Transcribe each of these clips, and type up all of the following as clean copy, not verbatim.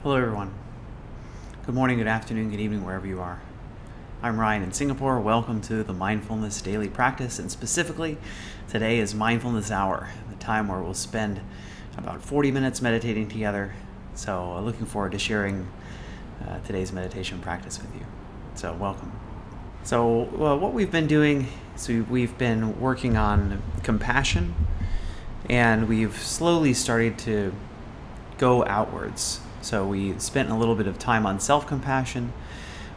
Hello everyone. Good morning, good afternoon, good evening, wherever you are. I'm Ryan in Singapore. Welcome to the Mindfulness Daily Practice, and specifically, today is Mindfulness Hour, the time where we'll spend about 40 minutes meditating together. So looking forward to sharing today's meditation practice with you. So welcome. So what we've been doing is we've been working on compassion, and we've slowly started to go outwards. So we spent a little bit of time on self-compassion.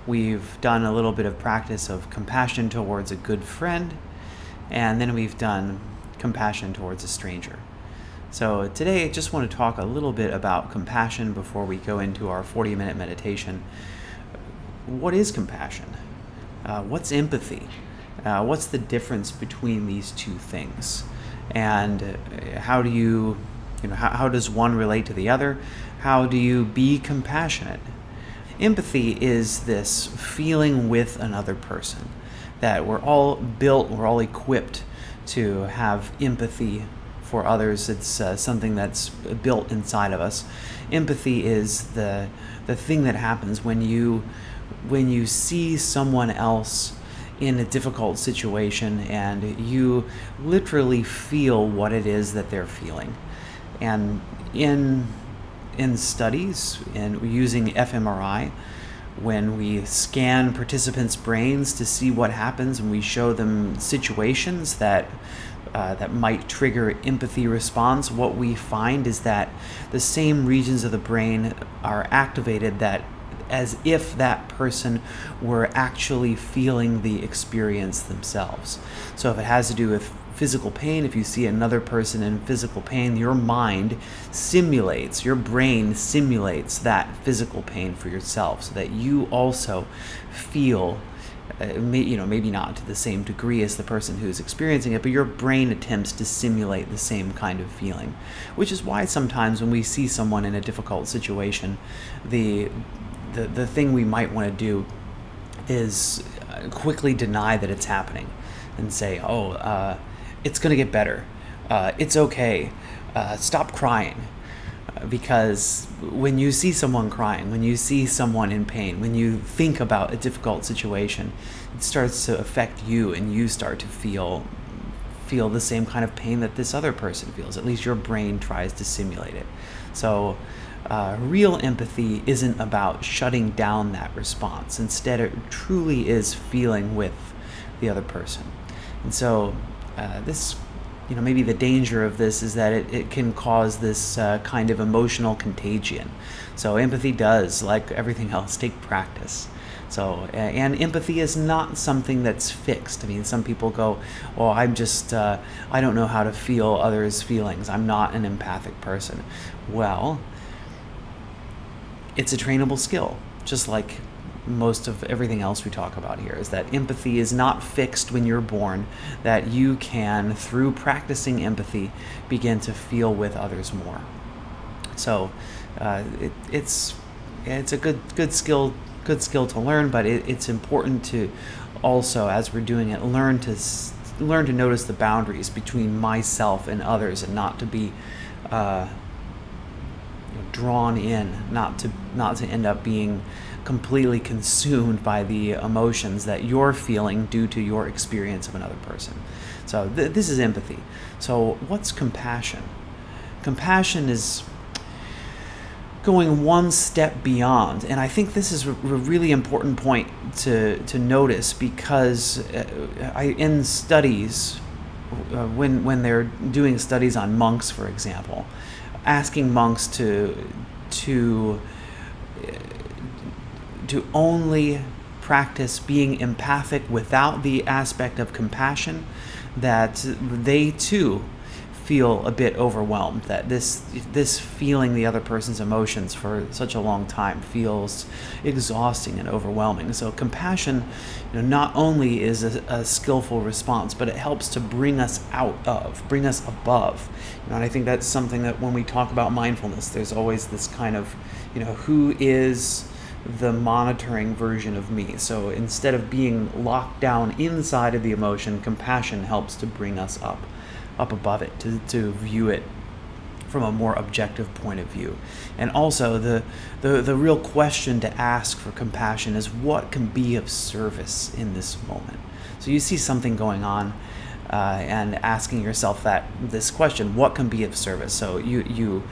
We've done a little bit of practice of compassion towards a good friend, and then we've done compassion towards a stranger. So today I just want to talk a little bit about compassion before we go into our 40-minute meditation. What is compassion? What's empathy? What's the difference between these two things? And how does one relate to the other? How do you be compassionate? Empathy is this feeling with another person, that we're all equipped to have empathy for others. It's something that's built inside of us. Empathy is the thing that happens when you see someone else in a difficult situation and you literally feel what it is that they're feeling. And in studies, and using fMRI, when we scan participants' brains to see what happens, and we show them situations that might trigger empathy response, what we find is that the same regions of the brain are activated that as if that person were actually feeling the experience themselves. So if it has to do with physical pain, if you see another person in physical pain, your brain simulates that physical pain for yourself, so that you also feel, maybe not to the same degree as the person who's experiencing it, but your brain attempts to simulate the same kind of feeling. Which is why sometimes when we see someone in a difficult situation, the thing we might want to do is quickly deny that it's happening and say, it's going to get better. It's okay. Stop crying. Because when you see someone crying, when you see someone in pain, when you think about a difficult situation, it starts to affect you, and you start to feel the same kind of pain that this other person feels. At least your brain tries to simulate it. So real empathy isn't about shutting down that response. Instead, it truly is feeling with the other person. And so maybe the danger of this is that it can cause this kind of emotional contagion. So empathy does, like everything else, take practice. So, and empathy is not something that's fixed. I mean, some people go, I don't know how to feel others' feelings. I'm not an empathic person. Well, it's a trainable skill, just like most of everything else we talk about here, is that empathy is not fixed when you're born, that you can, through practicing empathy, begin to feel with others more. So it's a good skill to learn, but it's important to also, as we're doing it, learn to notice the boundaries between myself and others, and not to be drawn in, not to end up being completely consumed by the emotions that you're feeling due to your experience of another person. So this is empathy. So what's compassion? Compassion is going one step beyond, and I think this is a really important point to notice, because in studies, when they're doing studies on monks, for example, asking monks to only practice being empathic without the aspect of compassion, that they too feel a bit overwhelmed, that this feeling the other person's emotions for such a long time feels exhausting and overwhelming. So compassion, not only is a skillful response, but it helps to bring us above. And I think that's something that when we talk about mindfulness, there's always this kind of, who is the monitoring version of me. So instead of being locked down inside of the emotion, compassion helps to bring us up above it, to view it from a more objective point of view. And also the real question to ask for compassion is, what can be of service in this moment? So you see something going on and asking yourself this question, what can be of service? So you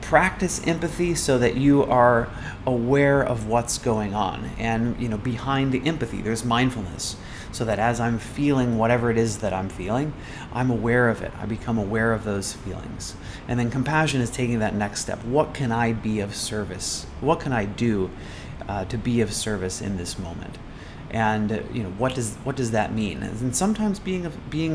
practice empathy so that you are aware of what's going on. And behind the empathy, there's mindfulness. So that as I'm feeling whatever it is that I'm feeling, I'm aware of it. I become aware of those feelings. And then compassion is taking that next step. What can I be of service? What can I do to be of service in this moment? And what does that mean? And sometimes being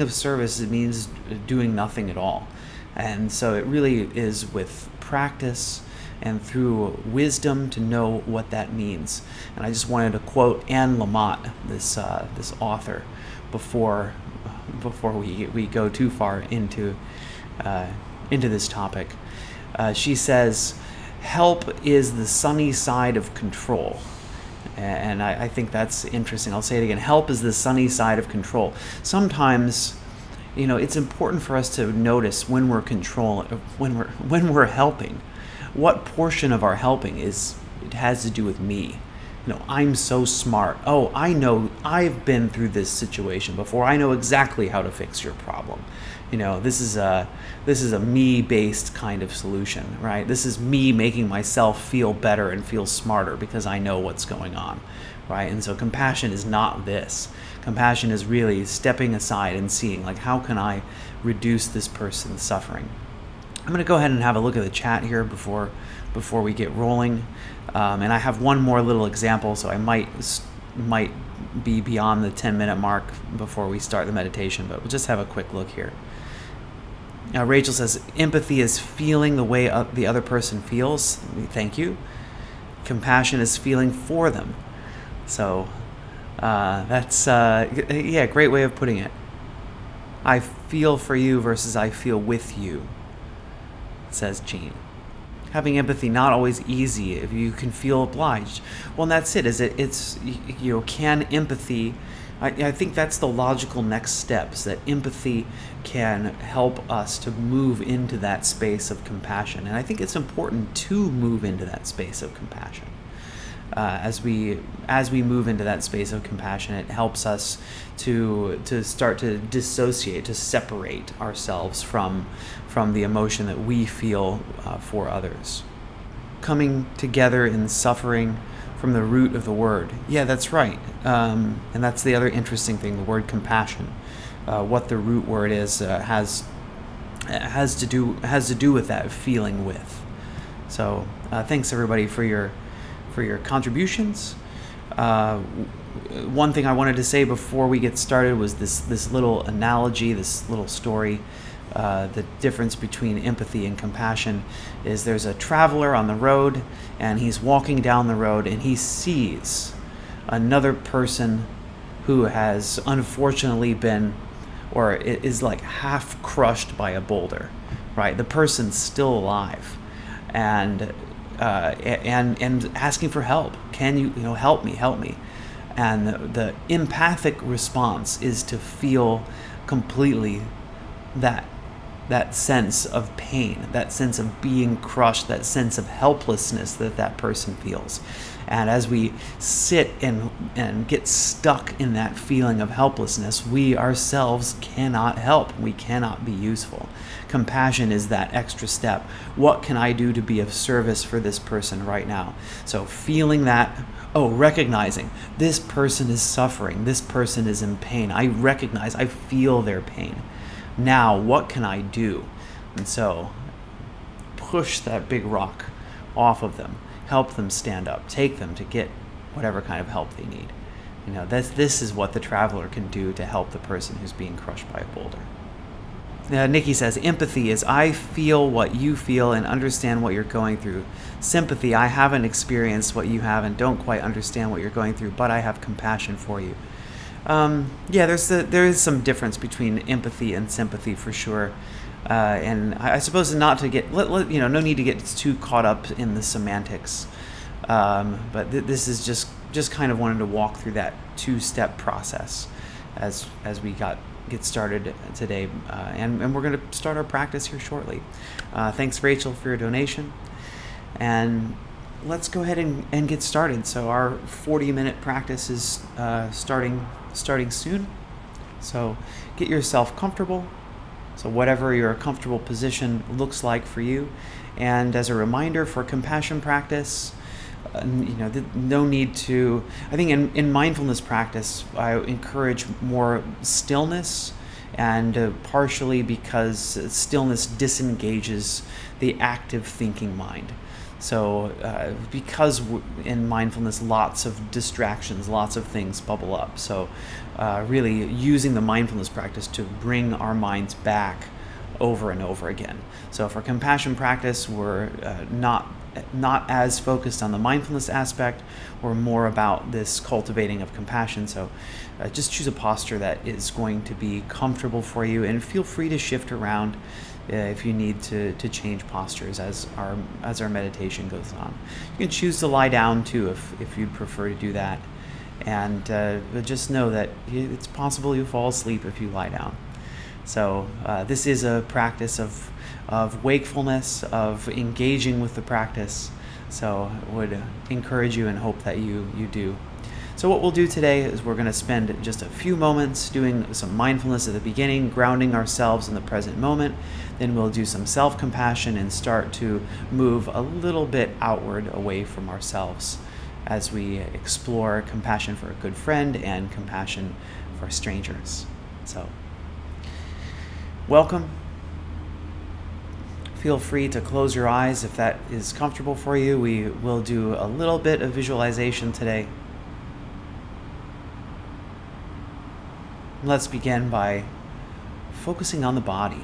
of service, it means doing nothing at all. And so it really is with practice and through wisdom to know what that means. And I just wanted to quote Anne Lamott, this author, before we go too far into this topic. She says, "Help is the sunny side of control." And I think that's interesting. I'll say it again. Help is the sunny side of control. Sometimes, it's important for us to notice when we're when we're helping. What portion of our helping it has to do with me. I'm so smart. Oh, I know, I've been through this situation before. I know exactly how to fix your problem. This is a me-based kind of solution, right? This is me making myself feel better and feel smarter because I know what's going on, right? And so compassion is not this. Compassion is really stepping aside and seeing, like, how can I reduce this person's suffering? I'm going to go ahead and have a look at the chat here before we get rolling. And I have one more little example, so I might be beyond the 10-minute mark before we start the meditation, but we'll just have a quick look here. Rachel says, empathy is feeling the way the other person feels. Thank you. Compassion is feeling for them. So that's, great way of putting it. I feel for you versus I feel with you, says Jean. Having empathy, not always easy if you can feel obliged. Well, and that's it. Can empathy, I think that's the logical next steps, that empathy can help us to move into that space of compassion. And I think it's important to move into that space of compassion. As we move into that space of compassion, it helps us to start to dissociate, to separate ourselves from the emotion that we feel for others. Coming together in suffering from the root of the word. Yeah, that's right. And that's the other interesting thing, the word compassion. What the root word is has to do with that feeling with. So thanks everybody for your contributions. One thing I wanted to say before we get started was this little analogy, this little story. The difference between empathy and compassion is there's a traveler on the road, and he's walking down the road, and he sees another person who has unfortunately been, or is like half crushed by a boulder, right? The person's still alive, and asking for help. Can you help me? And the empathic response is to feel completely that sense of pain, that sense of being crushed, that sense of helplessness that person feels. And as we sit and get stuck in that feeling of helplessness, we ourselves cannot help. We cannot be useful. Compassion is that extra step. What can I do to be of service for this person right now? So feeling that, recognizing this person is suffering, this person is in pain. I feel their pain. Now, what can I do? And so push that big rock off of them, help them stand up, take them to get whatever kind of help they need. This is what the traveler can do to help the person who's being crushed by a boulder. Nikki says, empathy is I feel what you feel and understand what you're going through. Sympathy, I haven't experienced what you have and don't quite understand what you're going through, but I have compassion for you. There is some difference between empathy and sympathy for sure. And I suppose not to get, no need to get too caught up in the semantics. But this is just kind of wanted to walk through that two-step process as we got get started today, and we're going to start our practice here shortly. Thanks, Rachel, for your donation. And let's go ahead and get started. So our 40-minute practice is starting soon. So get yourself comfortable. So whatever your comfortable position looks like for you. And as a reminder for compassion practice, no need to, I think in mindfulness practice, I encourage more stillness, and partially because stillness disengages the active thinking mind. So because in mindfulness, lots of distractions, lots of things bubble up. So really using the mindfulness practice to bring our minds back over and over again. So for compassion practice, we're not as focused on the mindfulness aspect. We're more about this cultivating of compassion. So just choose a posture that is going to be comfortable for you, and feel free to shift around if you need to change postures as our meditation goes on. You can choose to lie down too if you'd prefer to do that. And just know that it's possible you'll fall asleep if you lie down. So this is a practice of wakefulness, of engaging with the practice. So I would encourage you and hope that you do. So what we'll do today is we're going to spend just a few moments doing some mindfulness at the beginning, grounding ourselves in the present moment. Then we'll do some self-compassion and start to move a little bit outward away from ourselves as we explore compassion for a good friend and compassion for strangers. So welcome. Feel free to close your eyes if that is comfortable for you. We will do a little bit of visualization today. Let's begin by focusing on the body.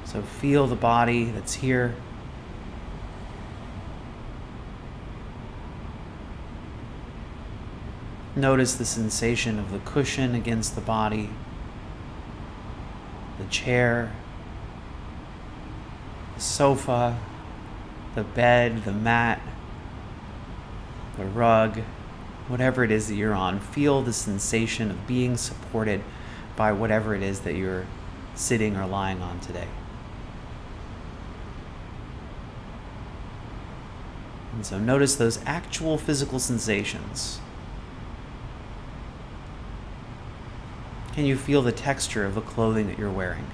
So feel the body that's here. Notice the sensation of the cushion against the body, the chair, the sofa, the bed, the mat, the rug, whatever it is that you're on. Feel the sensation of being supported by whatever it is that you're sitting or lying on today. And so notice those actual physical sensations. Can you feel the texture of the clothing that you're wearing?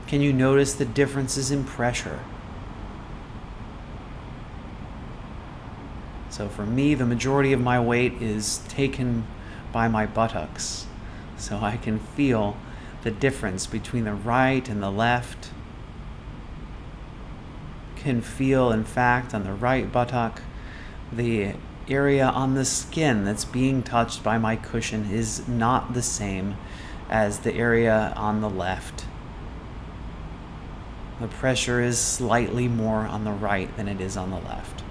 Can you notice the differences in pressure? So for me, the majority of my weight is taken by my buttocks. So I can feel the difference between the right and the left. Can feel, in fact, on the right buttock, the area on the skin that's being touched by my cushion is not the same as the area on the left. The pressure is slightly more on the right than it is on the left.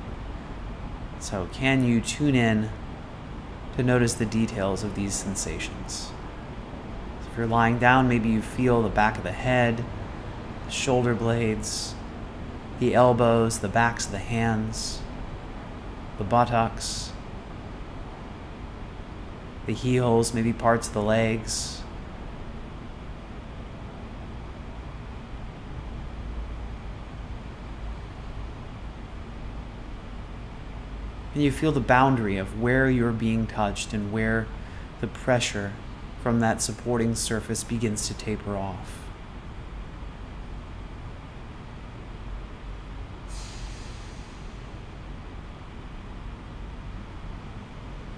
So can you tune in to notice the details of these sensations? So if you're lying down, maybe you feel the back of the head, the shoulder blades, the elbows, the backs of the hands, the buttocks, the heels, maybe parts of the legs. And you feel the boundary of where you're being touched and where the pressure from that supporting surface begins to taper off.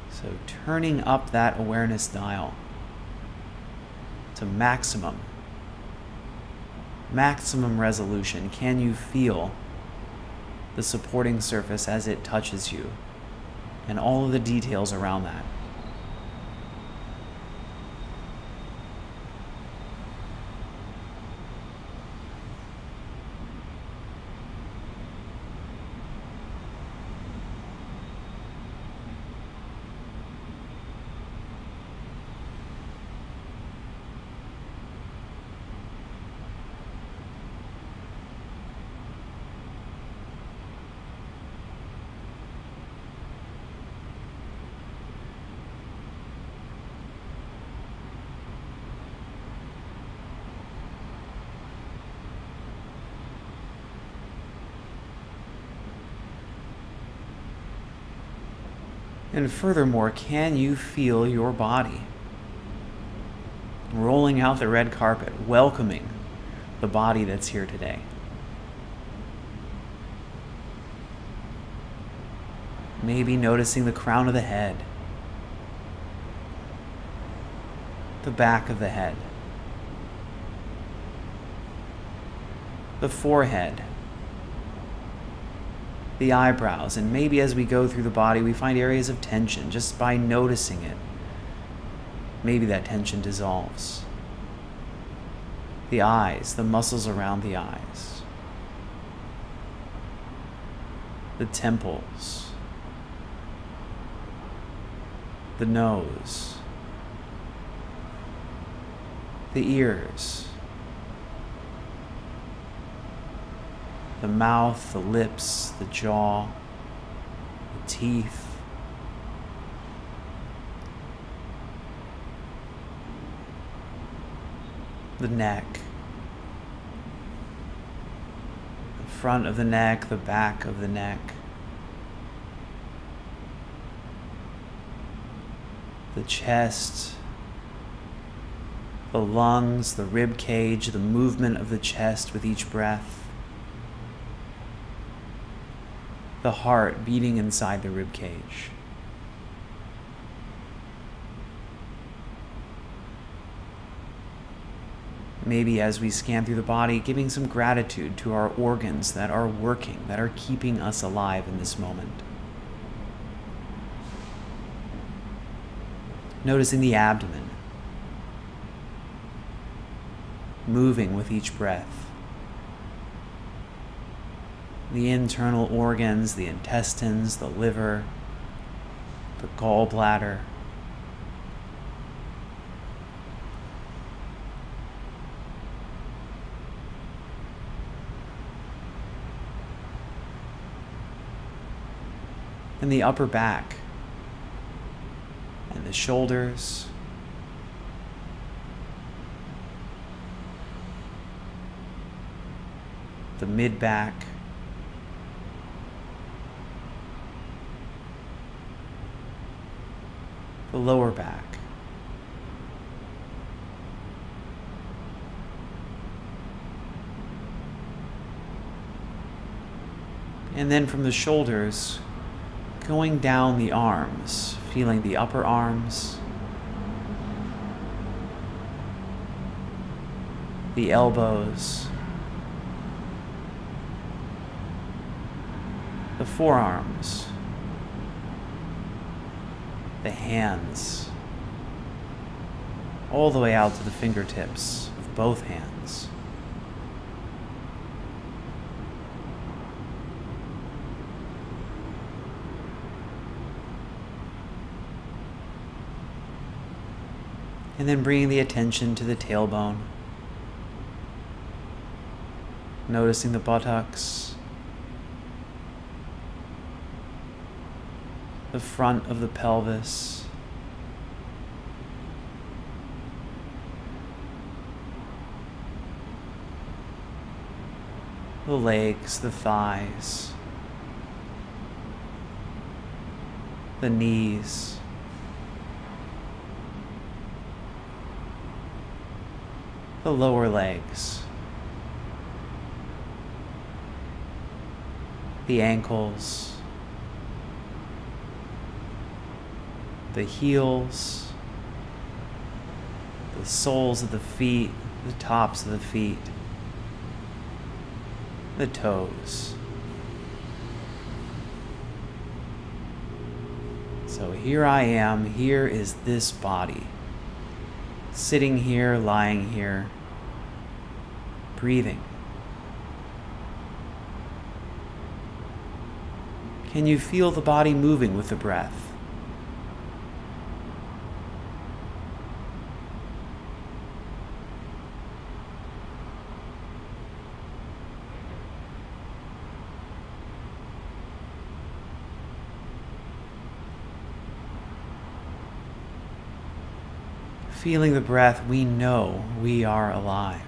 So turning up that awareness dial to maximum resolution. Can you feel the supporting surface as it touches you and all of the details around that? And furthermore, can you feel your body rolling out the red carpet, welcoming the body that's here today? Maybe noticing the crown of the head, the back of the head, the forehead, the eyebrows, and maybe as we go through the body, we find areas of tension just by noticing it. Maybe that tension dissolves. The eyes, the muscles around the eyes, the temples, the nose, the ears, the mouth, the lips, the jaw, the teeth, the neck, the front of the neck, the back of the neck, the chest, the lungs, the rib cage, the movement of the chest with each breath, the heart beating inside the rib cage. Maybe as we scan through the body, giving some gratitude to our organs that are working, that are keeping us alive in this moment. Noticing the abdomen, moving with each breath. The internal organs, the intestines, the liver, the gallbladder, and the upper back, and the shoulders, the mid-back, the lower back, and then from the shoulders, going down the arms, feeling the upper arms, the elbows, the forearms, the hands, all the way out to the fingertips of both hands. And then bringing the attention to the tailbone, noticing the buttocks, the front of the pelvis, the legs, the thighs, the knees, the lower legs, the ankles, the heels, the soles of the feet, the tops of the feet, the toes. So here I am, here is this body, sitting here, lying here, breathing. Can you feel the body moving with the breath? Feeling the breath, we know we are alive.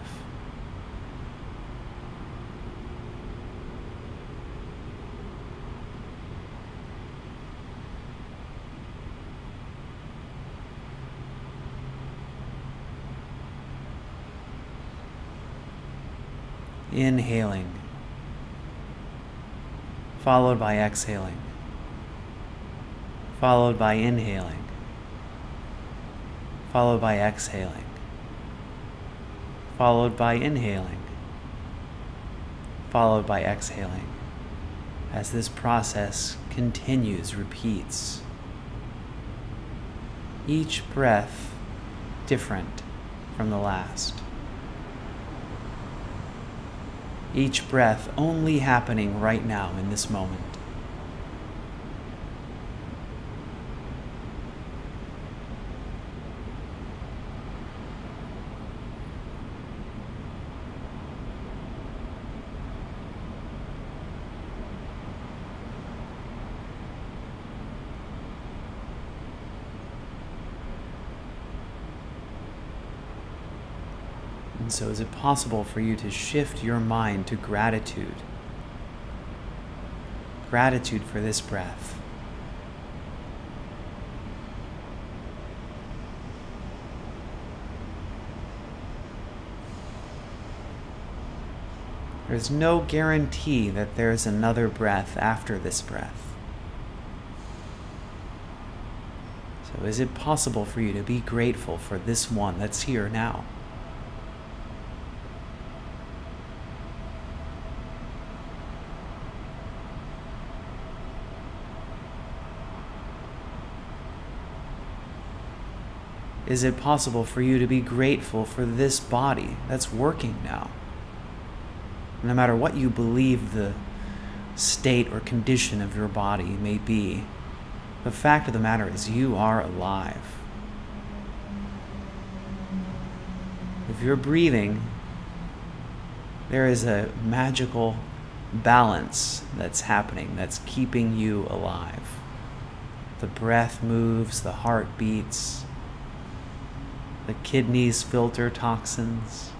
Inhaling, followed by exhaling, followed by inhaling, followed by exhaling, followed by inhaling, followed by exhaling. As this process continues, repeats. Each breath different from the last. Each breath only happening right now in this moment. And so is it possible for you to shift your mind to gratitude? Gratitude for this breath. There's no guarantee that there's another breath after this breath. So is it possible for you to be grateful for this one that's here now? Is it possible for you to be grateful for this body that's working now? No matter what you believe the state or condition of your body may be, the fact of the matter is you are alive. If you're breathing, there is a magical balance that's happening that's keeping you alive. The breath moves, the heart beats. The kidneys filter toxins.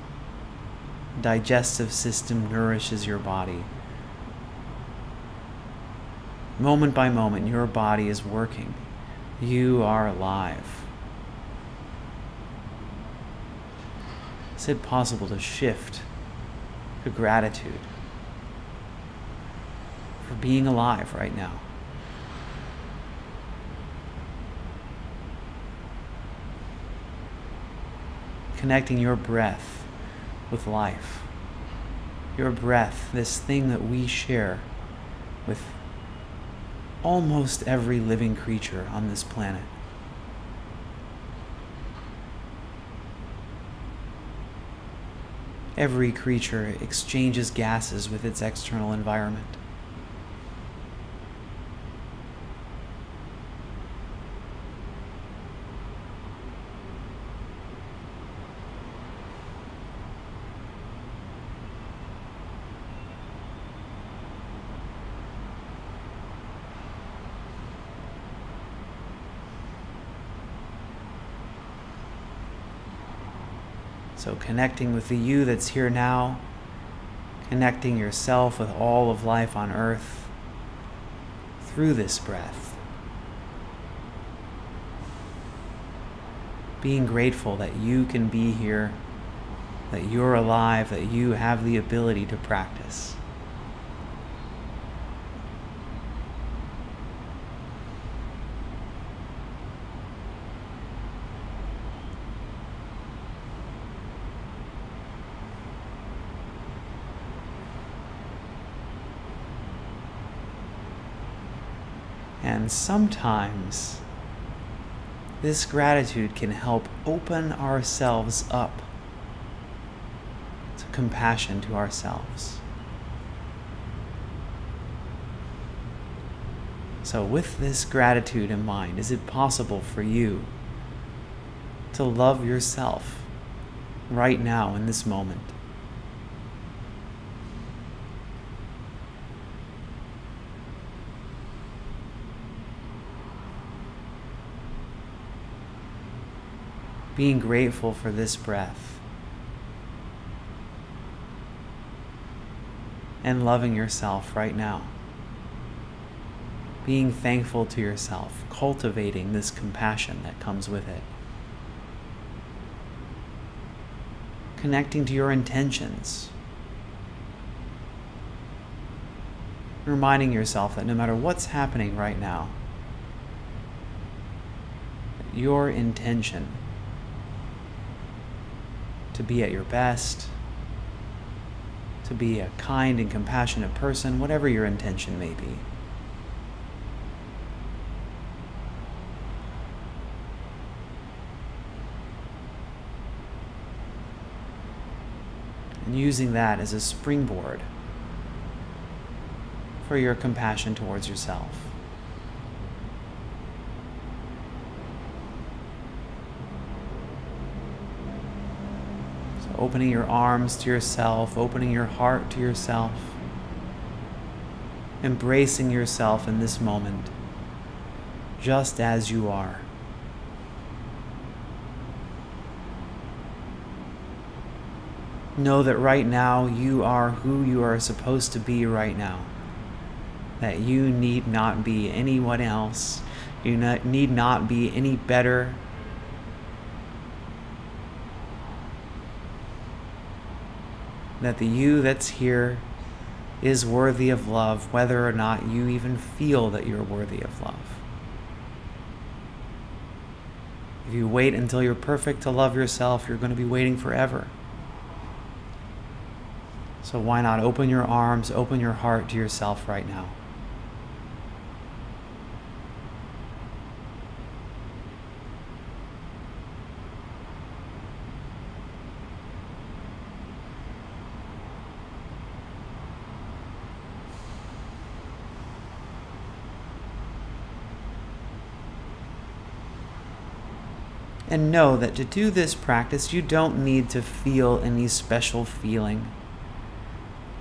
The digestive system nourishes your body. Moment by moment, your body is working. You are alive. Is it possible to shift to gratitude for being alive right now? Connecting your breath with life. Your breath, this thing that we share with almost every living creature on this planet. Every creature exchanges gases with its external environment. So connecting with the you that's here now, connecting yourself with all of life on earth through this breath. Being grateful that you can be here, that you're alive, that you have the ability to practice. And sometimes this gratitude can help open ourselves up to compassion to ourselves. So with this gratitude in mind, is it possible for you to love yourself right now in this moment? Being grateful for this breath and loving yourself right now. Being thankful to yourself, cultivating this compassion that comes with it. Connecting to your intentions. reminding yourself that no matter what's happening right now, your intention to be at your best, to be a kind and compassionate person, whatever your intention may be, and using that as a springboard for your compassion towards yourself. So opening your arms to yourself, opening your heart to yourself, embracing yourself in this moment, just as you are. Know that right now you are who you are supposed to be right now. That you need not be anyone else. You need not be any better. That the you that's here is worthy of love, whether or not you even feel that you're worthy of love. If you wait until you're perfect to love yourself, you're going to be waiting forever. So why not open your arms, open your heart to yourself right now? And know that to do this practice, you don't need to feel any special feeling.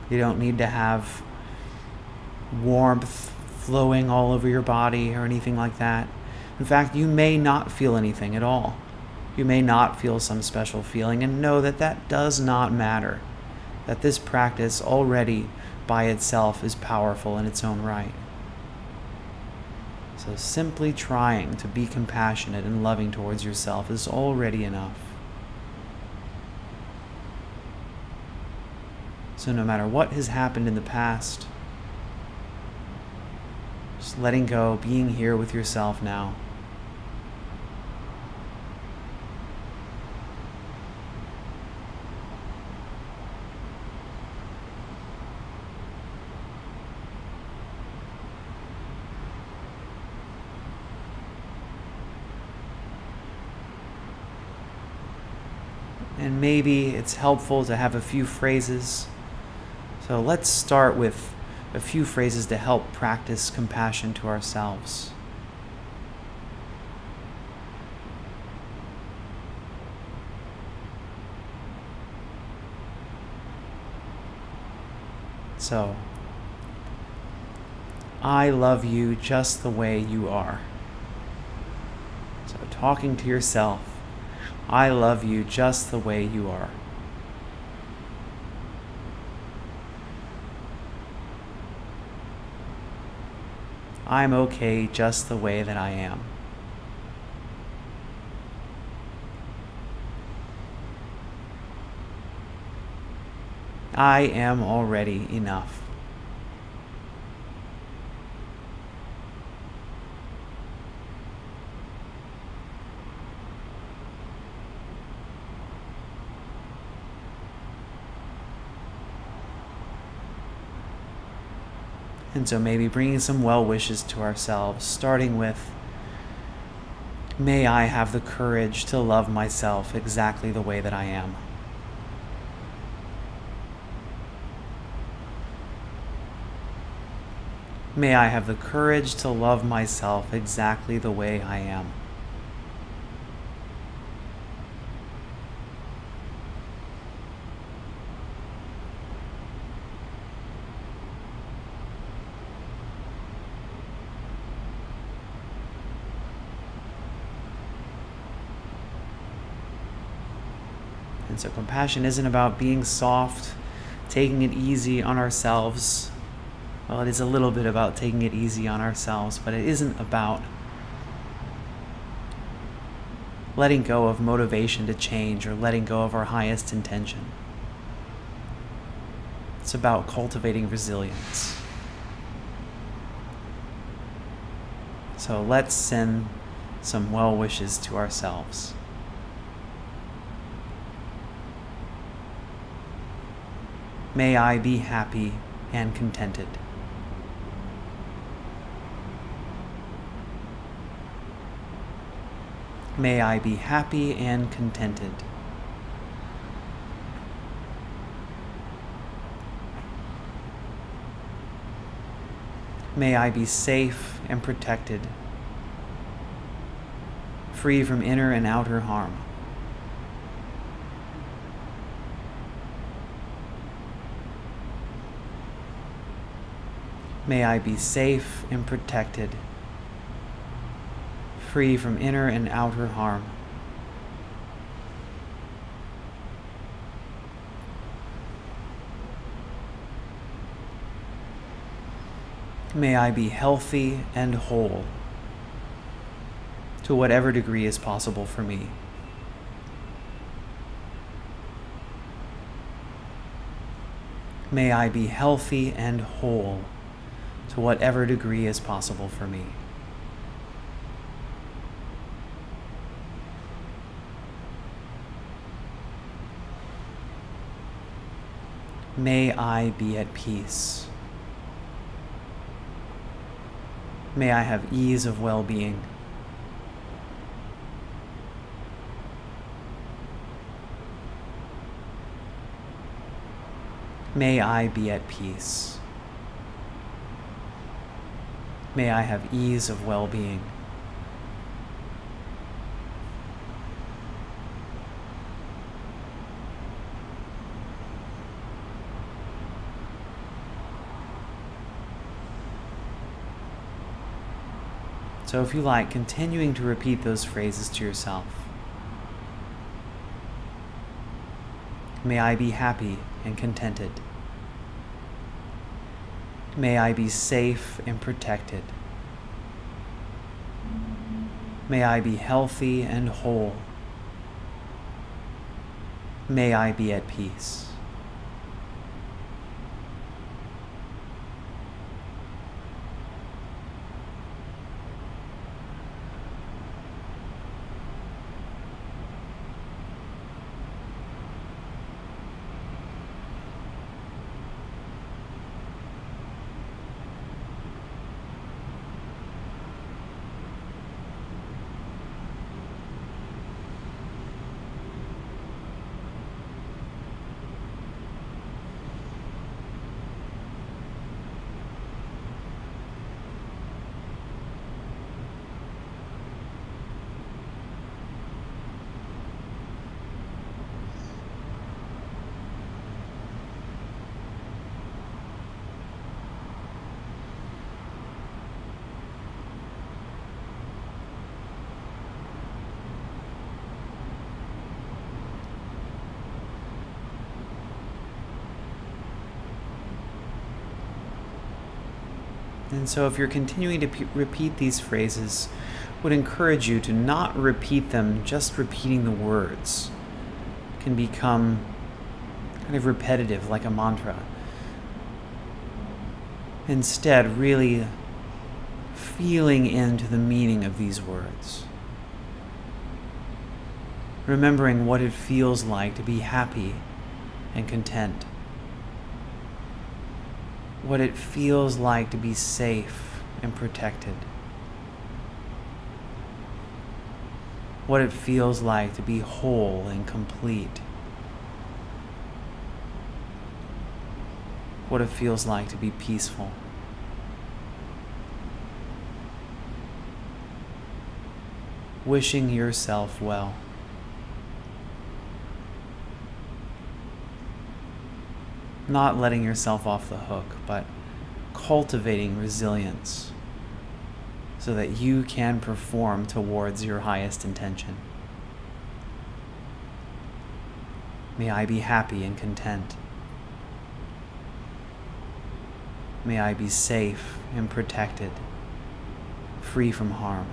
You don't need to have warmth flowing all over your body or anything like that. In fact, you may not feel anything at all. You may not feel some special feeling, and know that that does not matter. That this practice already by itself is powerful in its own right. So simply trying to be compassionate and loving towards yourself is already enough. So no matter what has happened in the past, just letting go, being here with yourself now. And maybe it's helpful to have a few phrases. So let's start with a few phrases to help practice compassion to ourselves. So, I love you just the way you are. So talking to yourself, I love you just the way you are. I'm okay just the way that I am. I am already enough. And so maybe bringing some well wishes to ourselves, starting with, may I have the courage to love myself exactly the way that I am. May I have the courage to love myself exactly the way I am. And so compassion isn't about being soft, taking it easy on ourselves. Well, it is a little bit about taking it easy on ourselves, but it isn't about letting go of motivation to change or letting go of our highest intention. It's about cultivating resilience. So let's send some well wishes to ourselves. May I be happy and contented. May I be happy and contented. May I be safe and protected, free from inner and outer harm. May I be safe and protected, free from inner and outer harm. May I be healthy and whole, to whatever degree is possible for me. May I be healthy and whole, to whatever degree is possible for me. May I be at peace. May I have ease of well-being. May I be at peace. May I have ease of well-being. So if you like, continuing to repeat those phrases to yourself. May I be happy and contented. May I be safe and protected. May I be healthy and whole. May I be at peace. And so if you're continuing to repeat these phrases, would encourage you to not repeat them just repeating the words. It can become kind of repetitive, like a mantra. Instead, really feeling into the meaning of these words. Remembering what it feels like to be happy and content. What it feels like to be safe and protected. What it feels like to be whole and complete. What it feels like to be peaceful. Wishing yourself well. Not letting yourself off the hook, but cultivating resilience so that you can perform towards your highest intention. May I be happy and content. May I be safe and protected, free from harm.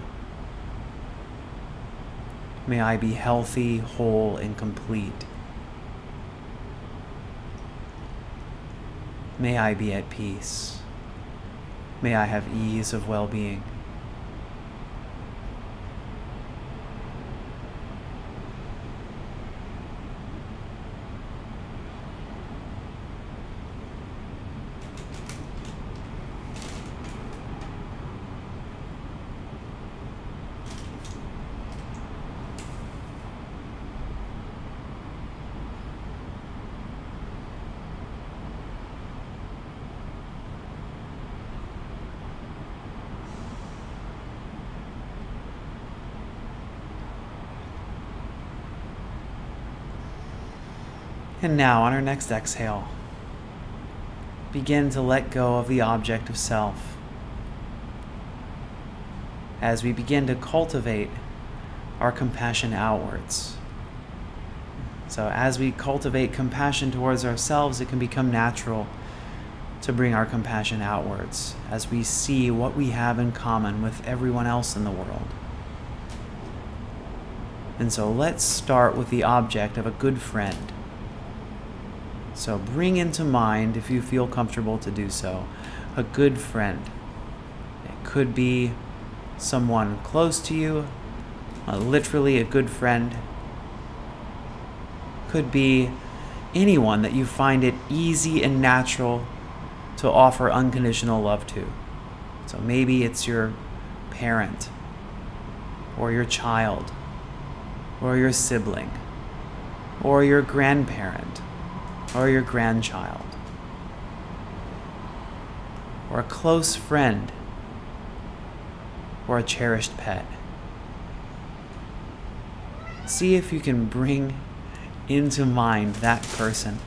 May I be healthy, whole, and complete. May I be at peace. May I have ease of well-being. And now, on our next exhale, begin to let go of the object of self as we begin to cultivate our compassion outwards. So as we cultivate compassion towards ourselves, it can become natural to bring our compassion outwards as we see what we have in common with everyone else in the world. And so let's start with the object of a good friend. So bring into mind, if you feel comfortable to do so, a good friend. It could be someone close to you, literally a good friend. Could be anyone that you find it easy and natural to offer unconditional love to. So maybe it's your parent, or your child, or your sibling, or your grandparent, or your grandchild, or a close friend, or a cherished pet. See if you can bring into mind that person.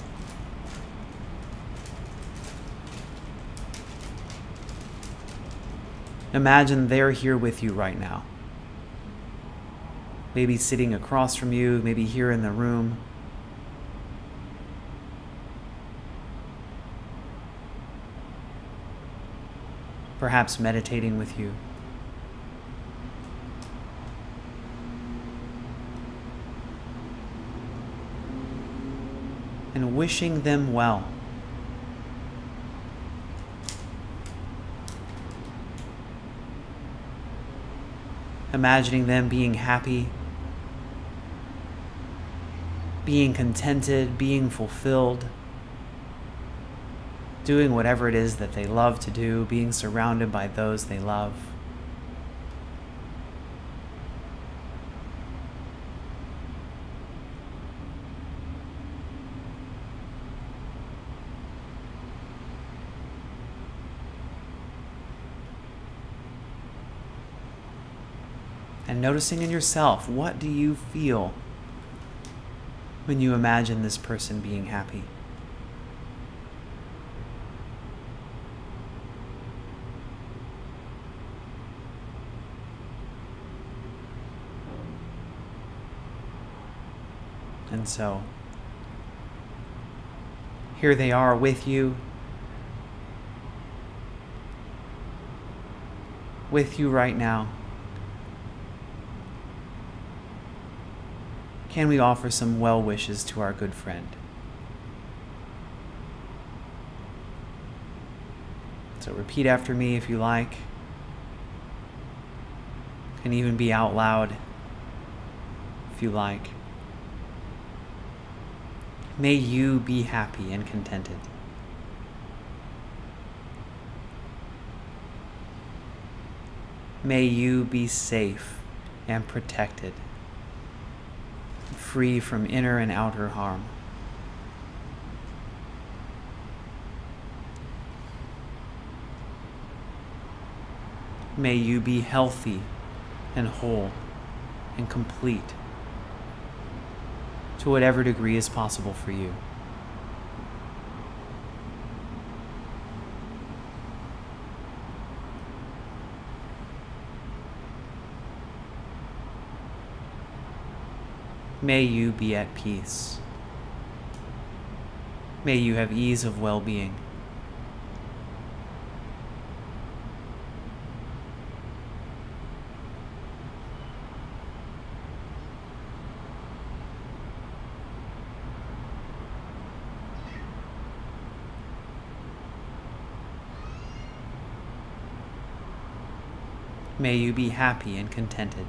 Imagine they're here with you right now. Maybe sitting across from you, maybe here in the room. Perhaps meditating with you. And wishing them well. Imagining them being happy, being contented, being fulfilled, doing whatever it is that they love to do, being surrounded by those they love. And noticing in yourself, what do you feel when you imagine this person being happy? And so, here they are with you right now. Can we offer some well wishes to our good friend? So repeat after me if you like. Can even be out loud if you like. May you be happy and contented. May you be safe and protected, free from inner and outer harm. May you be healthy and whole and complete to whatever degree is possible for you. May you be at peace. May you have ease of well-being. May you be happy and contented.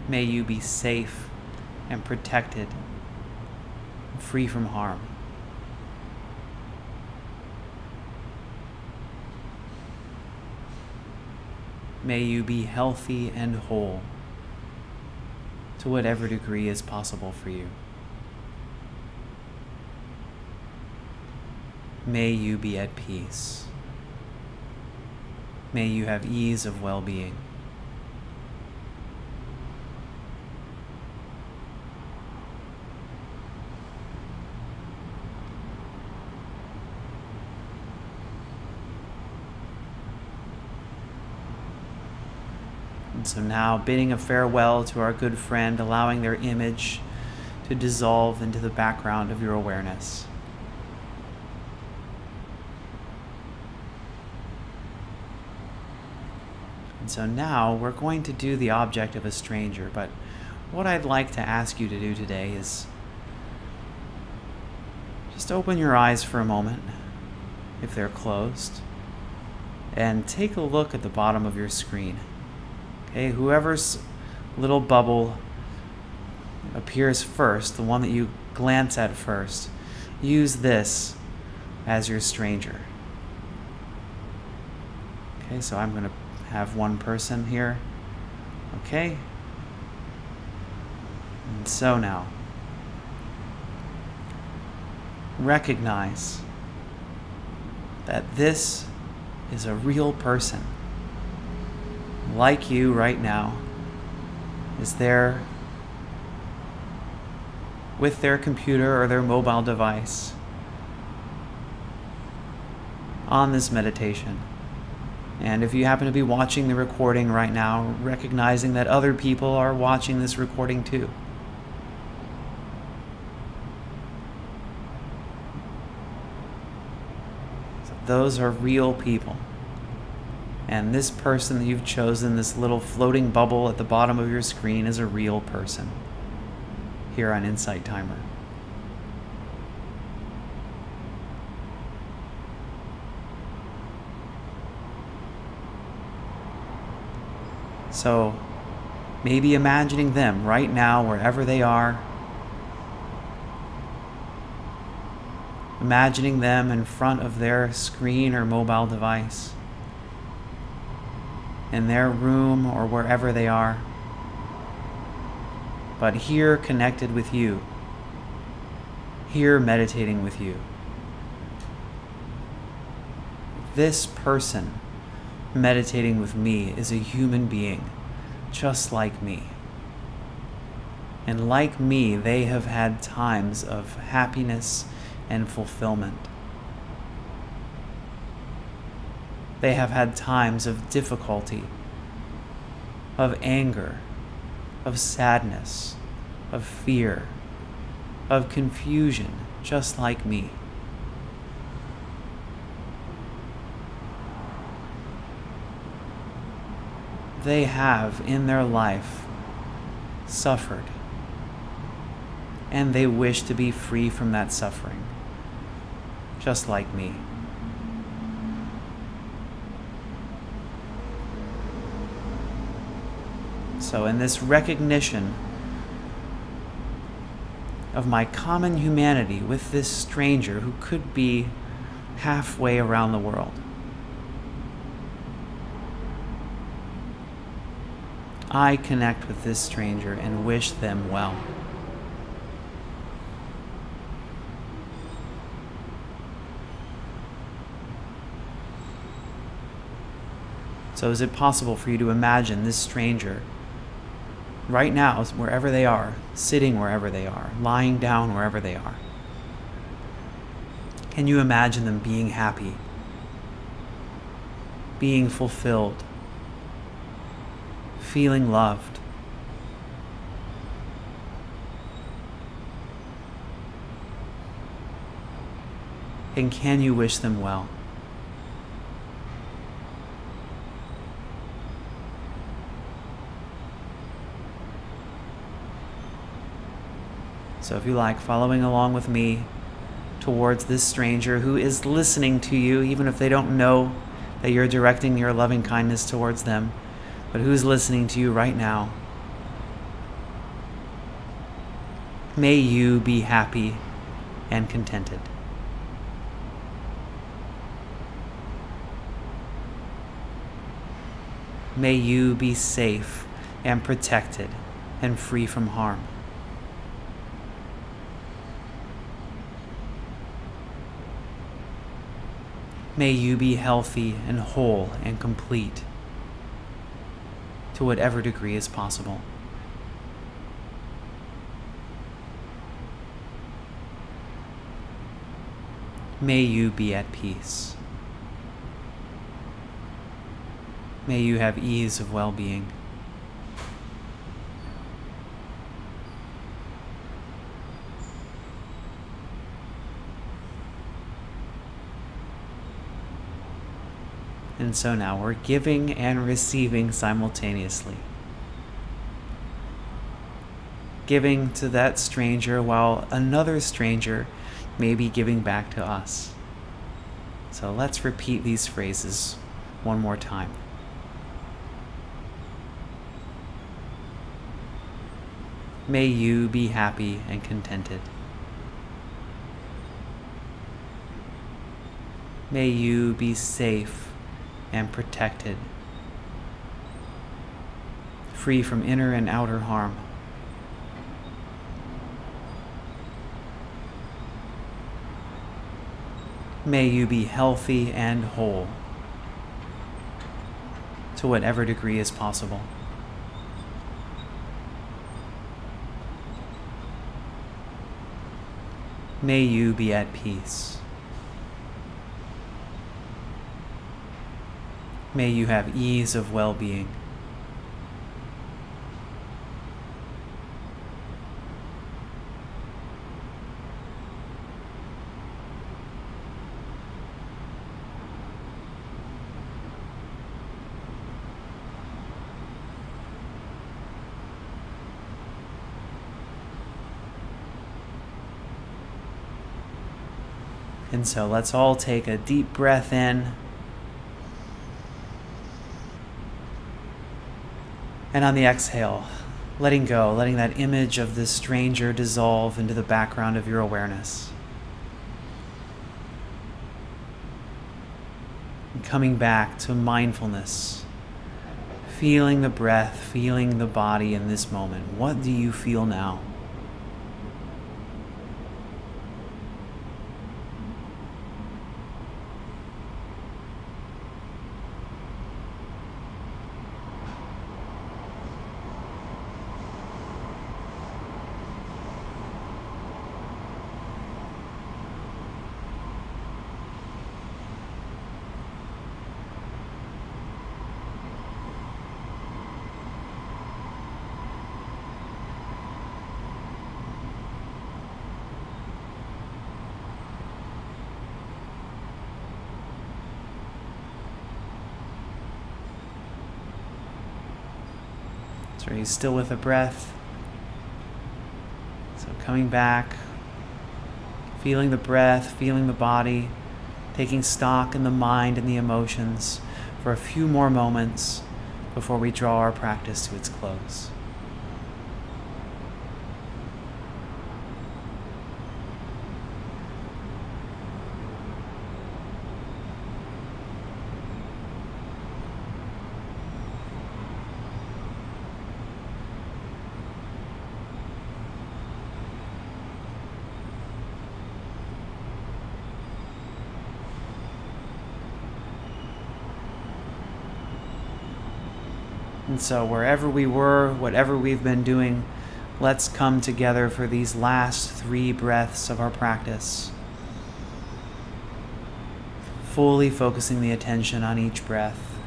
May you be safe and protected, free from harm. May you be healthy and whole to whatever degree is possible for you. May you be at peace. May you have ease of well-being. So now bidding a farewell to our good friend, allowing their image to dissolve into the background of your awareness. And so now we're going to do the object of a stranger, but what I'd like to ask you to do today is just open your eyes for a moment, if they're closed, and take a look at the bottom of your screen. Okay, whoever's little bubble appears first, the one that you glance at first, use this as your stranger. Okay, so I'm going to have one person here. Okay. And so now, recognize that this is a real person, like you right now, is there with their computer or their mobile device on this meditation. And if you happen to be watching the recording right now, recognizing that other people are watching this recording too. So those are real people. And this person that you've chosen, this little floating bubble at the bottom of your screen, is a real person here on Insight Timer. So maybe imagining them right now, wherever they are, imagining them in front of their screen or mobile device, in their room or wherever they are, but here connected with you, here meditating with you. This person meditating with me is a human being, just like me. And like me, they have had times of happiness and fulfillment. They have had times of difficulty, of anger, of sadness, of fear, of confusion, just like me. They have in their life suffered, and they wish to be free from that suffering, just like me. So in this recognition of my common humanity with this stranger who could be halfway around the world, I connect with this stranger and wish them well. So is it possible for you to imagine this stranger right now, wherever they are, sitting wherever they are, lying down wherever they are? Can you imagine them being happy, being fulfilled, feeling loved? And can you wish them well? So if you like, following along with me towards this stranger who is listening to you, even if they don't know that you're directing your loving kindness towards them, but who's listening to you right now. May you be happy and contented. May you be safe and protected and free from harm. May you be healthy and whole and complete to whatever degree is possible. May you be at peace. May you have ease of well-being. And so now we're giving and receiving simultaneously. Giving to that stranger while another stranger may be giving back to us. So let's repeat these phrases one more time. May you be happy and contented. May you be safe and protected, free from inner and outer harm. May you be healthy and whole, to whatever degree is possible. May you be at peace. May you have ease of well-being. And so let's all take a deep breath in. And on the exhale, letting go, letting that image of this stranger dissolve into the background of your awareness. And coming back to mindfulness, feeling the breath, feeling the body in this moment. What do you feel now? So are you still with the breath? So coming back, feeling the breath, feeling the body, taking stock in the mind and the emotions for a few more moments before we draw our practice to its close. And so wherever we were, whatever we've been doing, let's come together for these last 3 breaths of our practice. Fully focusing the attention on each breath.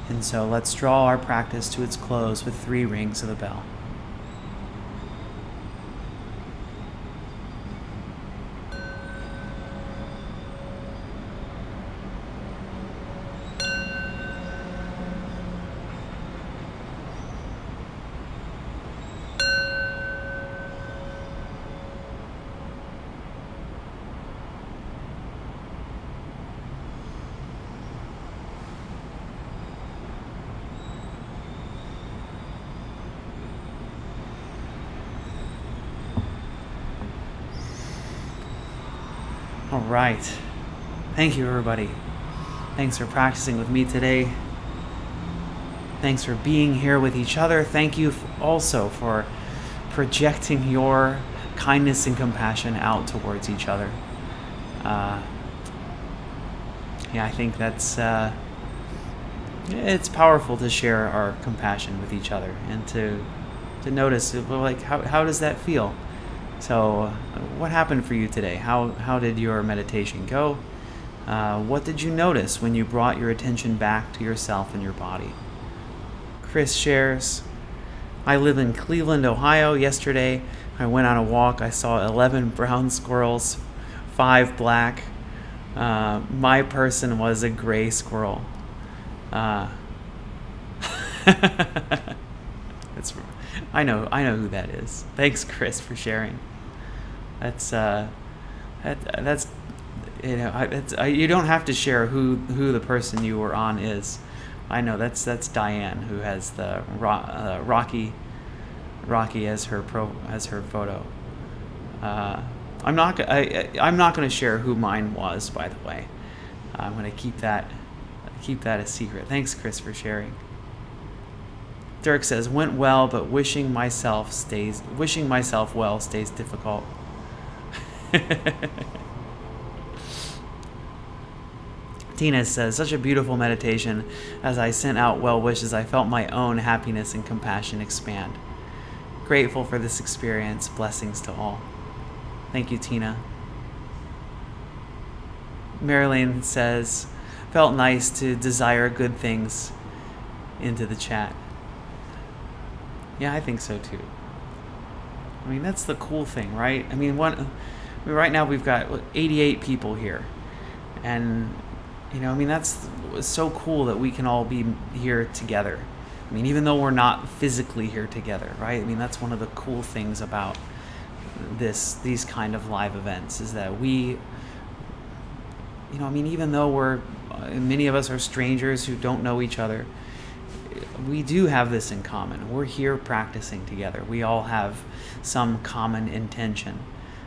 And so let's draw our practice to its close with 3 rings of the bell. All right. Thank you, everybody. Thanks for practicing with me today. Thanks for being here with each other. Thank you also for projecting your kindness and compassion out towards each other. I think that's it's powerful to share our compassion with each other and to notice, like, how does that feel? So what happened for you today? How did your meditation go? What did you notice when you brought your attention back to yourself and your body? Chris shares, I live in Cleveland, Ohio. Yesterday, I went on a walk. I saw 11 brown squirrels, 5 black. My person was a gray squirrel. I know who that is. Thanks, Chris, for sharing. That's you don't have to share who the person you were on is. I know that's Diane, who has the Rocky as her photo. I'm not going to share who mine was, by the way. I'm going to keep that a secret. Thanks, Chris, for sharing. Dirk says, went well, but wishing myself well stays difficult. Tina says, such a beautiful meditation. As I sent out well wishes, I felt my own happiness and compassion expand. Grateful for this experience. Blessings to all. Thank you, Tina. Marilyn says, felt nice to desire good things into the chat. Yeah, I think so too. I mean, that's the cool thing, right? I mean, right now we've got 88 people here. And, I mean, that's so cool that we can all be here together. I mean, even though we're not physically here together, right? I mean, that's one of the cool things about these kind of live events is that we, I mean, even though many of us are strangers who don't know each other, we do have this in common. We're here practicing together. We all have some common intention.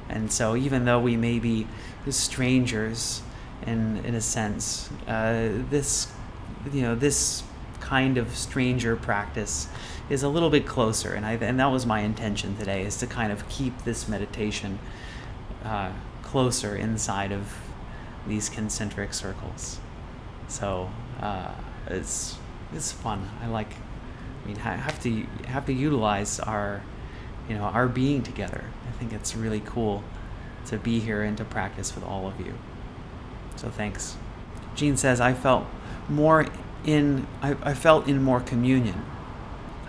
And so even though we may be strangers in a sense, this kind of stranger practice is a little bit closer. And that was my intention today, is to kind of keep this meditation closer inside of these concentric circles. So it's fun. Have to utilize our being together. I think it's really cool to be here and to practice with all of you. So thanks. Jean says, I felt in more communion.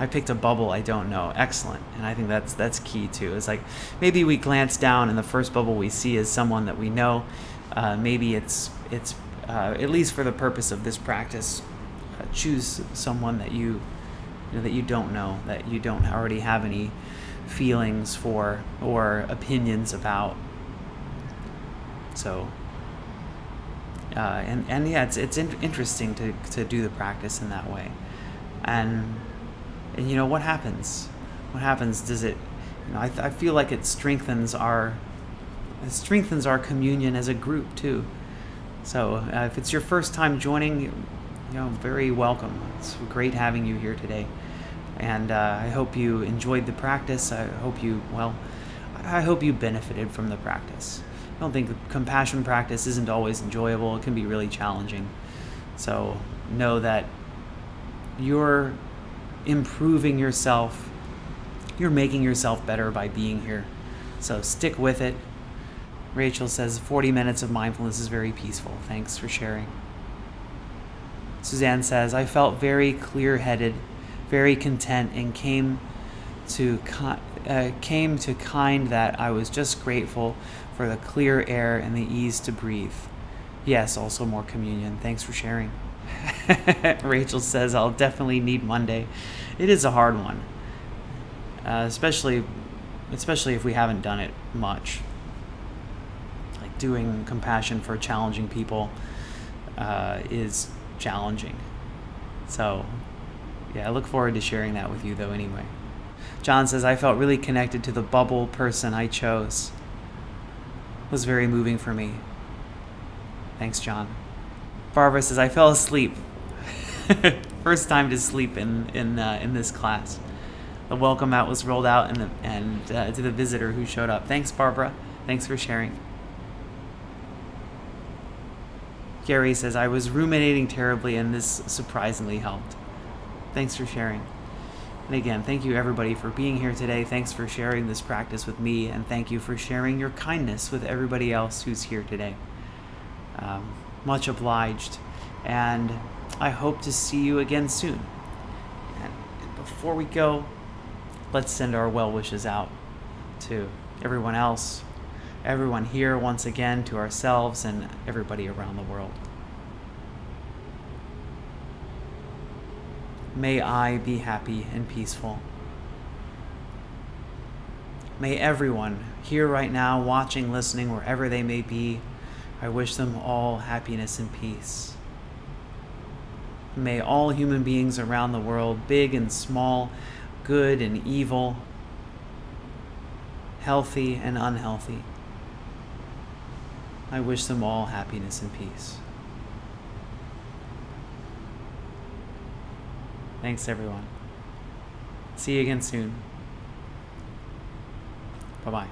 I picked a bubble I don't know. Excellent. And I think that's key too. It's like maybe we glance down and the first bubble we see is someone that we know. Maybe it's at least for the purpose of this practice, choose someone that you don't know, that you don't already have any feelings for or opinions about. So and yeah, it's interesting to do the practice in that way. And what happens? Does it? I feel like it strengthens our communion as a group too. So if it's your first time joining, very welcome. It's great having you here today, and I hope you enjoyed the practice. I hope you benefited from the practice. I don't think the compassion practice isn't always enjoyable. It can be really challenging. So know that you're improving yourself. You're making yourself better by being here. So stick with it. Rachel says 40 minutes of mindfulness is very peaceful. Thanks for sharing. Suzanne says, I felt very clear-headed, very content, and came to kind that I was just grateful for the clear air and the ease to breathe. Yes, also more communion. Thanks for sharing. Rachel says, I'll definitely need Monday. It is a hard one, especially if we haven't done it much. Like doing compassion for challenging people is challenging. So yeah, I look forward to sharing that with you though anyway. John says, I felt really connected to the bubble person I chose. It was very moving for me. Thanks, John. Barbara says, I fell asleep. First time to sleep in this class. The welcome mat was rolled out and to the visitor who showed up. Thanks, Barbara. Thanks for sharing. Gary says, I was ruminating terribly and this surprisingly helped. Thanks for sharing. And again, thank you everybody for being here today. Thanks for sharing this practice with me, and thank you for sharing your kindness with everybody else who's here today. Much obliged, and I hope to see you again soon. And before we go, let's send our well wishes out to everyone else, everyone here once again, to ourselves and everybody around the world. May I be happy and peaceful. May everyone here right now, watching, listening, wherever they may be, I wish them all happiness and peace. May all human beings around the world, big and small, good and evil, healthy and unhealthy, I wish them all happiness and peace. Thanks, everyone. See you again soon. Bye-bye.